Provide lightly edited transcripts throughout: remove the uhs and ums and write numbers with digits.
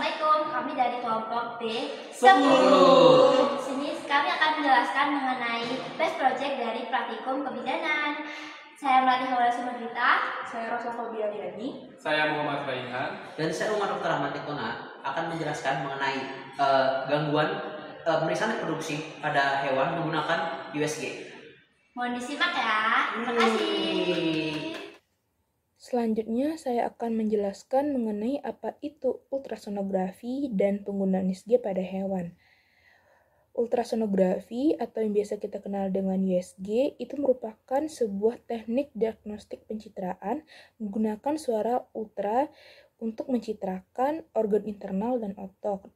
Assalamualaikum, kami dari kelompok B10. Di sini kami akan menjelaskan mengenai best project dari praktikum kebidanan. Saya Melati Hawala Sumarita. Saya Rosa Fabiani. Saya Muhammad Raihan. Dan saya Umar Dr. Ahmad Tikona akan menjelaskan mengenai gangguan pemeriksaan reproduksi pada hewan menggunakan USG. Mohon disimak ya. Terima kasih. Selanjutnya saya akan menjelaskan mengenai apa itu ultrasonografi dan penggunaan USG pada hewan. Ultrasonografi atau yang biasa kita kenal dengan USG itu merupakan sebuah teknik diagnostik pencitraan menggunakan suara ultra untuk mencitrakan organ internal dan otot,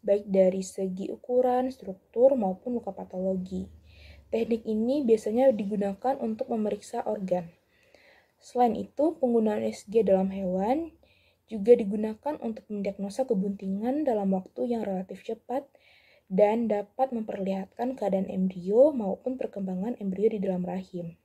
baik dari segi ukuran, struktur, maupun luka patologi. Teknik ini biasanya digunakan untuk memeriksa organ. Selain itu, penggunaan USG dalam hewan juga digunakan untuk mendiagnosa kebuntingan dalam waktu yang relatif cepat dan dapat memperlihatkan keadaan embrio maupun perkembangan embrio di dalam rahim.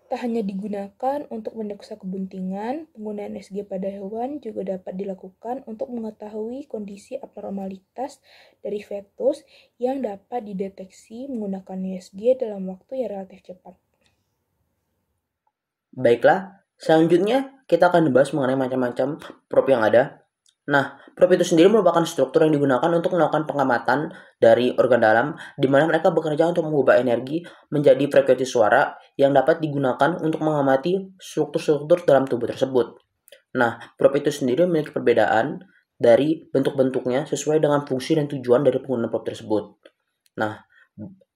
Tak hanya digunakan untuk mendiagnosa kebuntingan, penggunaan USG pada hewan juga dapat dilakukan untuk mengetahui kondisi abnormalitas dari fetus yang dapat dideteksi menggunakan USG dalam waktu yang relatif cepat. Baiklah, selanjutnya kita akan membahas mengenai macam-macam prop yang ada. Nah, prop itu sendiri merupakan struktur yang digunakan untuk melakukan pengamatan dari organ dalam, di mana mereka bekerja untuk mengubah energi menjadi frekuensi suara yang dapat digunakan untuk mengamati struktur-struktur dalam tubuh tersebut. Nah, prop itu sendiri memiliki perbedaan dari bentuk-bentuknya sesuai dengan fungsi dan tujuan dari penggunaan prop tersebut. Nah,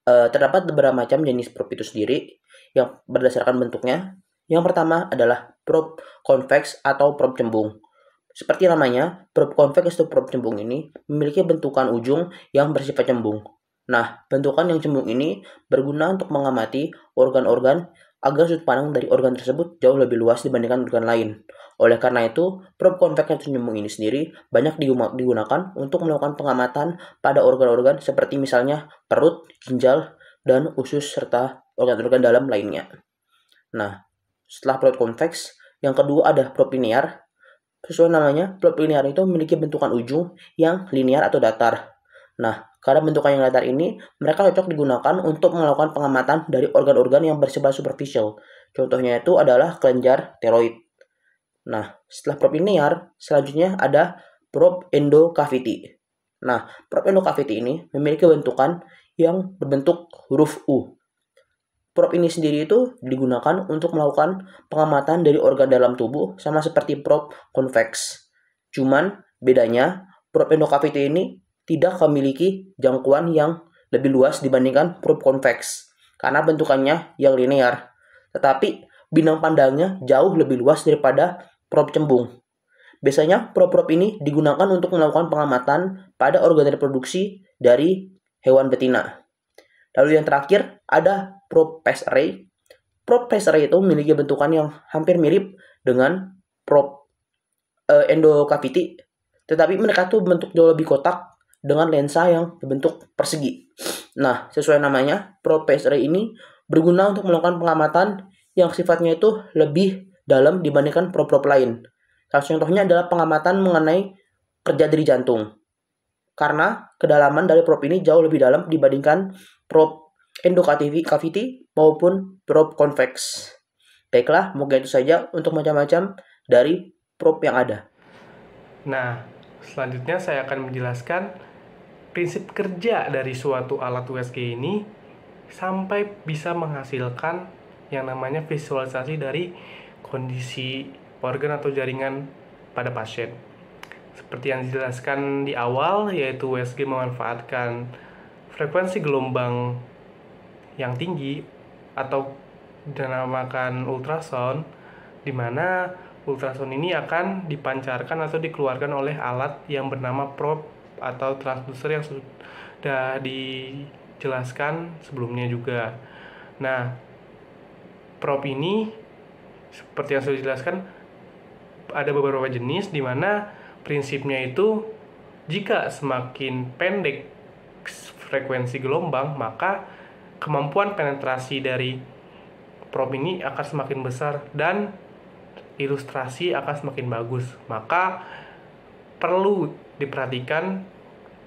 terdapat beberapa macam jenis prop itu sendiri yang berdasarkan bentuknya. Yang pertama adalah prop konveks atau prop cembung. Seperti namanya, prop konveks atau prop cembung ini memiliki bentukan ujung yang bersifat cembung. Nah, bentukan yang cembung ini berguna untuk mengamati organ-organ agar sudut pandang dari organ tersebut jauh lebih luas dibandingkan organ lain. Oleh karena itu, prop konveks atau cembung ini sendiri banyak digunakan untuk melakukan pengamatan pada organ-organ seperti misalnya perut, ginjal, dan usus serta organ-organ dalam lainnya. Nah, setelah prop konveks, yang kedua ada prop linear. Sesuai namanya, prop linear itu memiliki bentukan ujung yang linear atau datar. Nah, karena bentukan yang datar ini, mereka cocok digunakan untuk melakukan pengamatan dari organ-organ yang bersifat superficial. Contohnya itu adalah kelenjar tiroid. Nah, setelah prop linear, selanjutnya ada prop endocavity. Nah, prop endocavity ini memiliki bentukan yang berbentuk huruf U. Prop ini sendiri itu digunakan untuk melakukan pengamatan dari organ dalam tubuh sama seperti prop konveks. Cuman bedanya prop endocavity ini tidak memiliki jangkauan yang lebih luas dibandingkan prop konveks karena bentukannya yang linear. Tetapi bidang pandangnya jauh lebih luas daripada prop cembung. Biasanya prop-prop ini digunakan untuk melakukan pengamatan pada organ reproduksi dari hewan betina. Lalu yang terakhir ada prop phase array. Prop phase array itu memiliki bentukan yang hampir mirip dengan prop endocavity, tetapi mereka tuh bentuk jauh lebih kotak dengan lensa yang berbentuk persegi. Nah, sesuai namanya, prop phase array ini berguna untuk melakukan pengamatan yang sifatnya itu lebih dalam dibandingkan prop-prop lain. Salah contohnya adalah pengamatan mengenai kerja dari jantung. Karena kedalaman dari prop ini jauh lebih dalam dibandingkan prop endocavity maupun prop konveks. Baiklah, mungkin itu saja untuk macam-macam dari prop yang ada. Nah, selanjutnya saya akan menjelaskan prinsip kerja dari suatu alat USG ini sampai bisa menghasilkan yang namanya visualisasi dari kondisi organ atau jaringan pada pasien. Seperti yang dijelaskan di awal, yaitu USG memanfaatkan frekuensi gelombang yang tinggi atau dinamakan ultrasound, di mana ultrasound ini akan dipancarkan atau dikeluarkan oleh alat yang bernama prop atau transducer yang sudah dijelaskan sebelumnya juga. Nah, prop ini seperti yang sudah dijelaskan ada beberapa jenis, di mana prinsipnya itu jika semakin pendek frekuensi gelombang, maka kemampuan penetrasi dari prop ini akan semakin besar dan ilustrasi akan semakin bagus. Maka perlu diperhatikan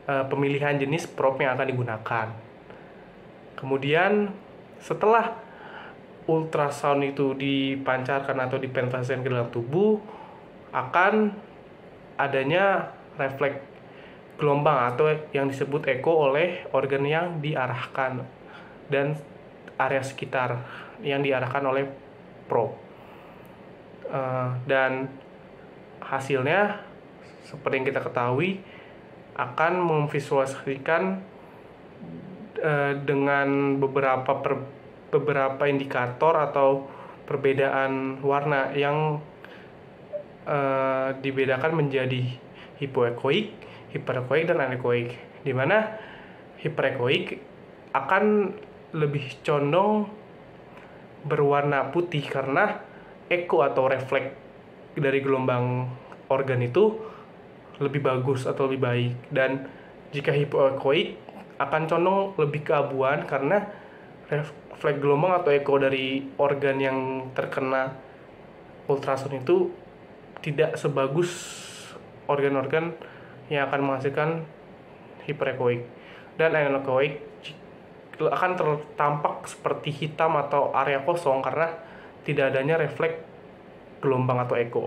pemilihan jenis prop yang akan digunakan. Kemudian setelah ultrasound itu dipancarkan atau dipenetrasikan ke dalam tubuh, akan adanya refleks gelombang atau yang disebut eko oleh organ yang diarahkan dan area sekitar yang diarahkan oleh probe. Dan hasilnya seperti yang kita ketahui akan memvisualisasikan dengan beberapa indikator atau perbedaan warna yang dibedakan menjadi hipoekoik, hiperekoik, dan anekoik. Di mana hiperekoik akan lebih condong berwarna putih karena eko atau refleks dari gelombang organ itu lebih bagus atau lebih baik. Dan jika hipoekoik akan condong lebih keabuan karena refleks gelombang atau eko dari organ yang terkena ultrasound itu tidak sebagus organ-organ yang akan menghasilkan hiperekoik. Dan anekoik akan tampak seperti hitam atau area kosong karena tidak adanya refleks gelombang atau eko.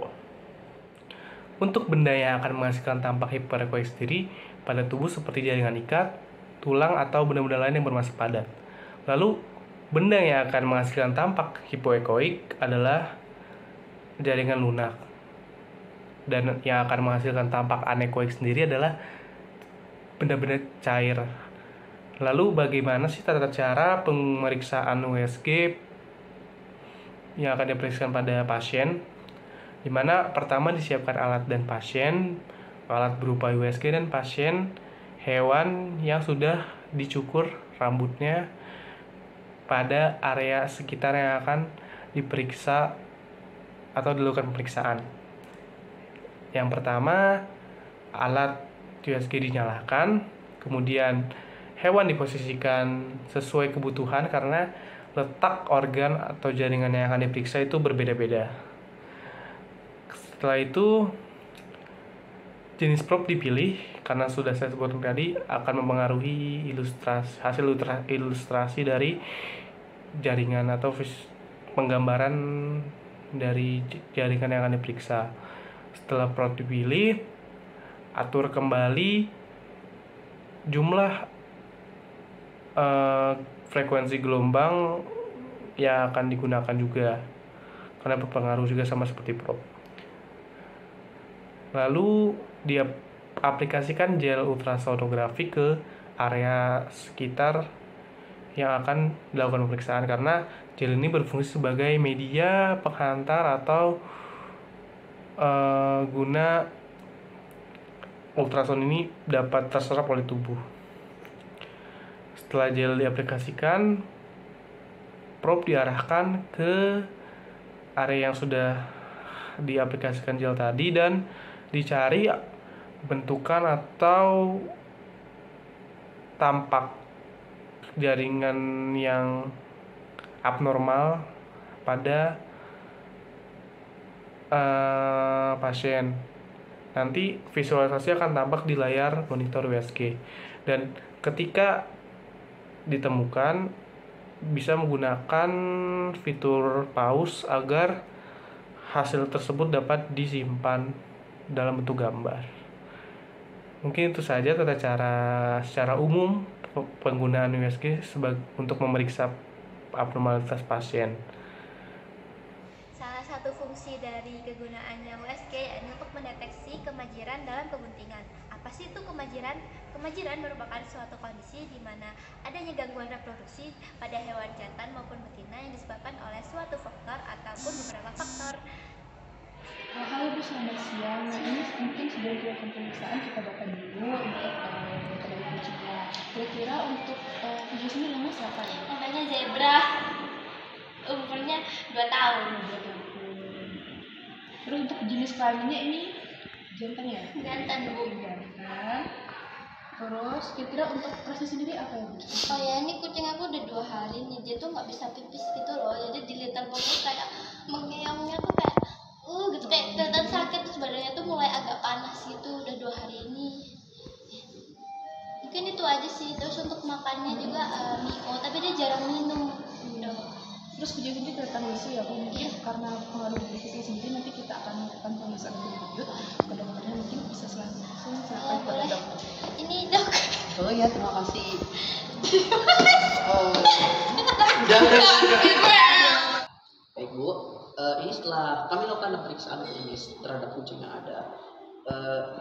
Untuk benda yang akan menghasilkan tampak hiperekoik sendiri pada tubuh seperti jaringan ikat, tulang, atau benda-benda lain yang bermasih padat. Lalu, benda yang akan menghasilkan tampak hipoekoik adalah jaringan lunak. Dan yang akan menghasilkan tampak anekoik sendiri adalah benda-benda cair. Lalu, bagaimana sih tata cara pemeriksaan USG yang akan diperiksakan pada pasien? Di mana pertama disiapkan alat dan pasien, alat berupa USG dan pasien, hewan yang sudah dicukur rambutnya pada area sekitar yang akan diperiksa atau dilakukan pemeriksaan. Yang pertama, alat USG dinyalakan, kemudian hewan diposisikan sesuai kebutuhan karena letak organ atau jaringan yang akan diperiksa itu berbeda-beda. Setelah itu, jenis probe dipilih karena sudah saya sebutkan tadi akan mempengaruhi hasil ilustrasi dari jaringan atau penggambaran dari jaringan yang akan diperiksa. Setelah probe dipilih, atur kembali jumlah frekuensi gelombang yang akan digunakan juga karena berpengaruh juga sama seperti probe. Lalu dia aplikasikan gel ultrasonografi ke area sekitar yang akan dilakukan pemeriksaan karena gel ini berfungsi sebagai media penghantar atau guna ultrasound ini dapat terserap oleh tubuh. Setelah gel diaplikasikan, probe diarahkan ke area yang sudah diaplikasikan gel tadi dan dicari bentukan atau tampak jaringan yang abnormal pada pasien. Nanti visualisasi akan tampak di layar monitor USG. Dan ketika ditemukan, bisa menggunakan fitur pause agar hasil tersebut dapat disimpan dalam bentuk gambar. Mungkin itu saja tata cara secara umum penggunaan USG untuk memeriksa abnormalitas pasien. Salah satu fungsi dari kegunaannya USG adalah untuk mendeteksi kemajiran dalam kebuntingan. Apa sih itu kemajiran? Kemajiran merupakan suatu kondisi di mana adanya gangguan reproduksi pada hewan jantan maupun betina yang disebabkan oleh suatu faktor ataupun beberapa faktor. Halo Bu, selamat siang. Nah, ini mungkin sebelum dilakukan pemeriksaan kita baca dulu untuk metode ujinya. Kira-kira untuk virus ini namanya siapa ya? Namanya zebra. Umurnya 2 tahun. Terus untuk jenis kelaminnya ini jantan ya? Jantan, Bu. Jantan. Terus kira-kira untuk proses sendiri apa ya Bu? Oh ya, ini kucing aku udah 2 hari nih. Dia tuh nggak bisa pipis gitu loh. Jadi di litter box kayak mengeongnya tuh kayak gitu, kayak kelihatan sakit, terus badannya tuh mulai agak panas gitu. Udah 2 aja sih. Terus untuk makannya juga Mio, tapi dia jarang minum. Terus kucing sendiri kelihatan lucu ya, mungkin karena pengaruh dari kucing sendiri nanti kita akan melakukan pemeriksaan lebih lanjut ke dokternya, mungkin bisa langsung silakan kepada boleh. dokter. Ini dok. Oh ya, terima kasih. Baik Bu, ini setelah kami lakukan pemeriksaan klinis terhadap kucing yang ada.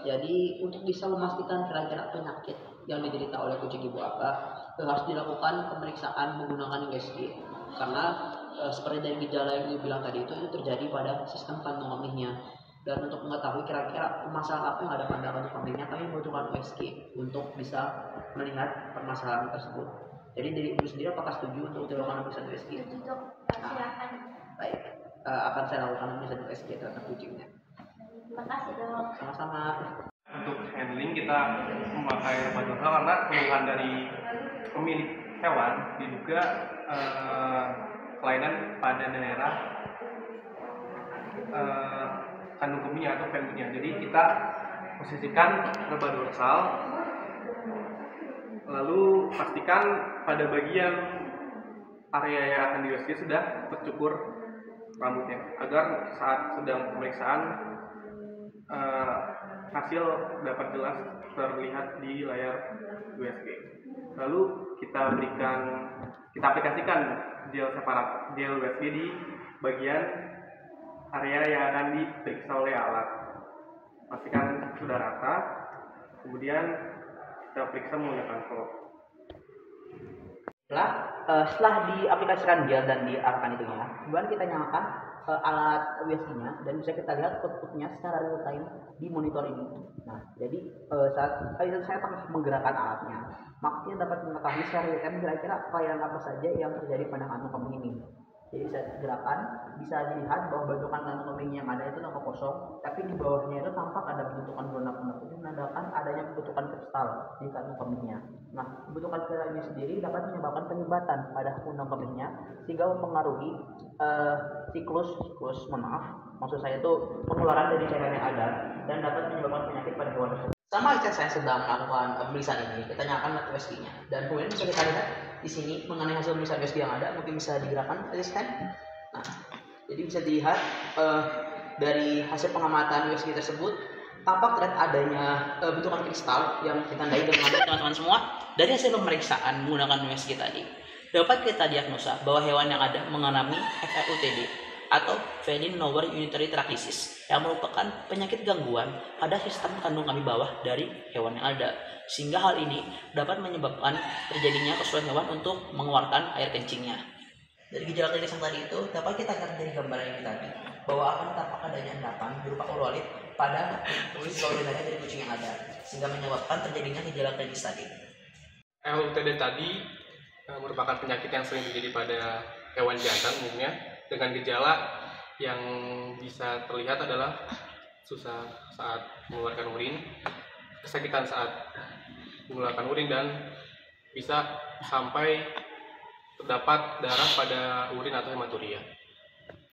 Jadi untuk bisa memastikan kira-kira penyakit yang diderita oleh kucing ibu apa, harus dilakukan pemeriksaan menggunakan USG. Karena seperti dari gejala yang ibu bilang tadi itu terjadi pada sistem kandung kemihnya. Dan untuk mengetahui kira-kira permasalahan apa yang ada pada kandung kemihnya, kami membutuhkan USG untuk bisa melihat permasalahan tersebut. Jadi dari ibu sendiri apakah setuju untuk dilakukan pemeriksaan USG? Setuju dok. Silakan. Baik, akan saya lakukan pemeriksaan USG terhadap kucingnya. Terima kasih dok. Sama-sama. Untuk handling kita memakai obat dorsal karena keluhan dari pemilik hewan diduga kelainan pada daerah kandung kemihnya atau venutnya. Jadi kita posisikan obat dorsal, lalu pastikan pada bagian area yang akan di USG sudah tercukur rambutnya agar saat sedang pemeriksaan hasil dapat jelas terlihat di layar USG. Lalu kita aplikasikan gel USG di bagian area yang akan diperiksa oleh alat. Pastikan sudah rata, kemudian kita periksa menggunakan probe. Setelah diaplikasikan gel dan diarahkan itunya, kemudian kita nyalakan alat USG-nya dan bisa kita lihat outputnya secara real time di monitor ini. Nah, jadi saat saya akan menggerakkan alatnya, maka kita dapat mengetahui secara real time kira-kira kelainan apa saja yang terjadi pada kandung kemih ini. Jadi saat gerakan bisa dilihat bahwa bentukan kandung kemih yang ada itu nampak kosong, tapi di bawahnya itu tampak ada bentukan warna-warna putih menandakan adanya bentukan kristal di kandung kemihnya. Nah, bentukan kristal ini sendiri dapat menyebabkan penyumbatan pada kandung kemihnya sehingga mempengaruhi maksud saya itu pengeluaran dari cairan yang ada dan dapat menyebabkan penyakit pada hewan tersebut. Sama saat saya sedang melakukan pemeriksaan ini, kita nyalakan USG-nya dan kemudian bisa kita lihat di sini mengenai hasil pemeriksaan USG yang ada, mungkin bisa digerakkan asisten. Nah, jadi bisa dilihat dari hasil pengamatan USG tersebut tampak terlihat adanya bentukan kristal yang ditandai dengan teman-teman semua. Dari hasil pemeriksaan menggunakan USG tadi dapat kita diagnosa bahwa hewan yang ada mengalami FLUTD atau Feline Lower Unitary Tract Disease yang merupakan penyakit gangguan pada sistem kandung kemih bawah dari hewan yang ada, sehingga hal ini dapat menyebabkan terjadinya kesulitan hewan untuk mengeluarkan air kencingnya. Dari gejala klinis yang tadi itu dapat kita lihat dari gambaran yang tadi bahwa akan tampak adanya endapan berupa urolit pada kulit dada dari kucing yang ada, sehingga menyebabkan terjadinya gejala klinis tadi. FLUTD tadi merupakan penyakit yang sering terjadi pada hewan jantan umumnya, dengan gejala yang bisa terlihat adalah susah saat mengeluarkan urin, kesakitan saat mengeluarkan urin, dan bisa sampai terdapat darah pada urin atau hematuria.